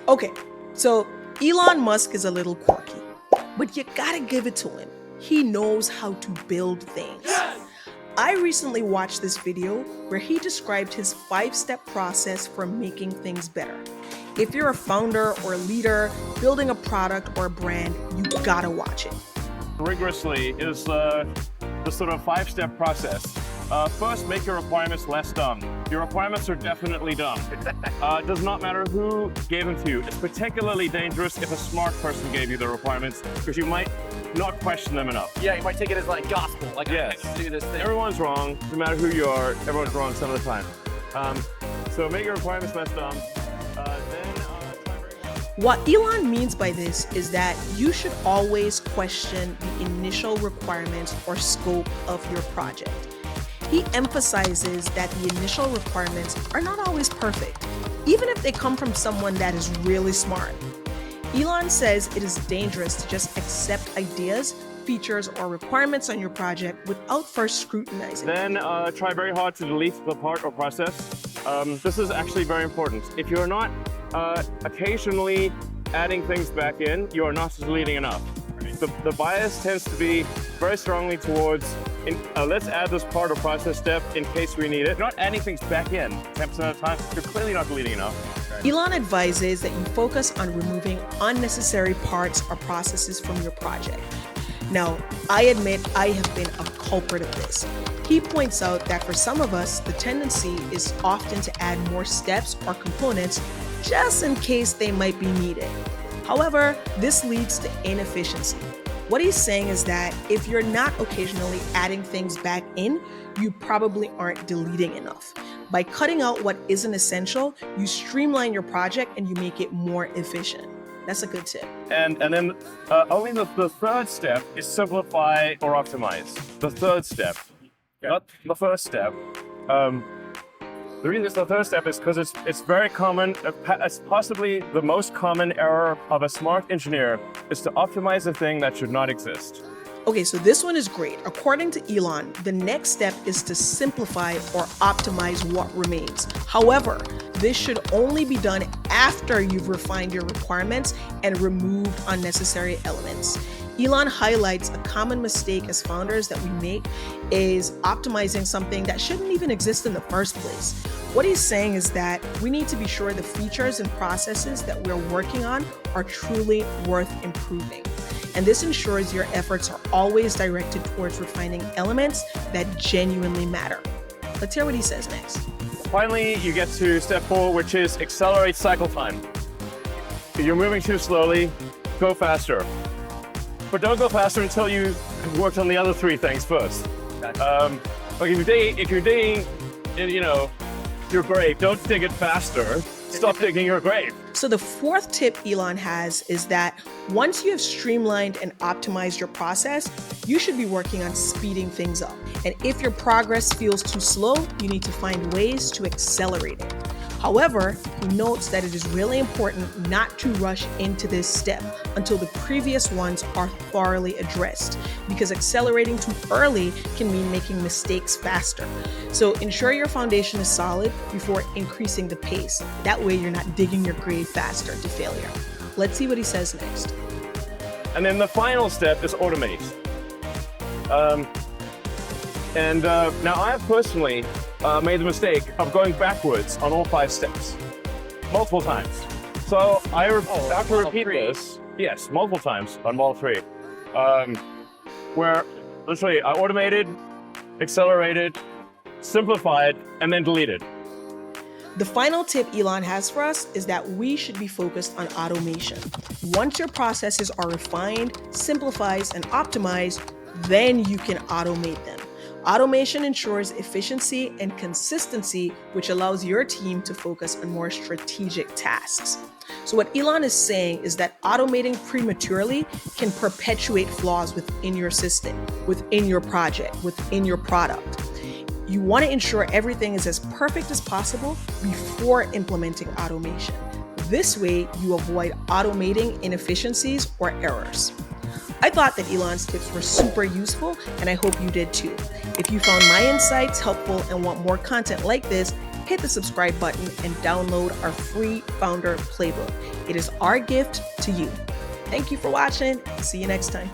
Okay, so Elon Musk is a little quirky, but you gotta give it to him. He knows how to build things. I recently watched this video where he described his 5 step process for making things better. If you're a founder or a leader building a product or a brand, you gotta watch it. Rigorously is the sort of 5-step process. First, make your requirements less dumb. Your requirements are definitely dumb. It does not matter who gave them to you. It's particularly dangerous if a smart person gave you the requirements, because you might not question them enough. Yeah, you might take it as like gospel. Like, Yes. I do this thing. Everyone's wrong, no matter who you are. Everyone's wrong some of the time. So make your requirements less dumb. What Elon means by this is that you should always question the initial requirements or scope of your project. He emphasizes that the initial requirements are not always perfect, even if they come from someone that is really smart. Elon says it is dangerous to just accept ideas, features, or requirements on your project without first scrutinizing. Then try very hard to delete the part or process. This is actually very important. If you're not occasionally adding things back in, you are not deleting enough. The bias tends to be very strongly towards, let's add this part or process step in case we need it. Not adding things back in 10% of the time, you're clearly not deleting enough. Elon advises that you focus on removing unnecessary parts or processes from your project. Now, I admit I have been a culprit of this. He points out that for some of us, the tendency is often to add more steps or components just in case they might be needed. However, this leads to inefficiency. What he's saying is that if you're not occasionally adding things back in, you probably aren't deleting enough. By cutting out what isn't essential, you streamline your project and you make it more efficient. That's a good tip. And then only the third step is simplify or optimize. The third step, not the first step. The reason it's the third step is because it's very common. It's possibly the most common error of a smart engineer is to optimize a thing that should not exist. Okay, so this one is great. According to Elon, the next step is to simplify or optimize what remains. However, this should only be done after you've refined your requirements and removed unnecessary elements. Elon highlights a common mistake as founders that we make is optimizing something that shouldn't even exist in the first place. What he's saying is that we need to be sure the features and processes that we're working on are truly worth improving. And this ensures your efforts are always directed towards refining elements that genuinely matter. Let's hear what he says next. Finally, you get to step 4, which is accelerate cycle time. If you're moving too slowly, go faster. But don't go faster until you have worked on the other 3 things first. Like if you're digging, your grave, don't dig it faster. Stop digging your grave. So the 4th tip Elon has is that once you have streamlined and optimized your process, you should be working on speeding things up. And if your progress feels too slow, you need to find ways to accelerate it. However, he notes that it is really important not to rush into this step until the previous ones are thoroughly addressed, because accelerating too early can mean making mistakes faster. So ensure your foundation is solid before increasing the pace. That way you're not digging your grave faster to failure. Let's see what he says next. And then the final step is automate. Now I have personally made the mistake of going backwards on all 5 steps, multiple times. So I have to repeat this, yes, multiple times on Model 3, where literally I automated, accelerated, simplified, and then deleted. The final tip Elon has for us is that we should be focused on automation. Once your processes are refined, simplified, and optimized, then you can automate them. Automation ensures efficiency and consistency, which allows your team to focus on more strategic tasks. So what Elon is saying is that automating prematurely can perpetuate flaws within your system, within your project, within your product. You want to ensure everything is as perfect as possible before implementing automation. This way, you avoid automating inefficiencies or errors. I thought that Elon's tips were super useful, and I hope you did too. If you found my insights helpful and want more content like this, hit the subscribe button and download our free founder playbook. It is our gift to you. Thank you for watching. See you next time.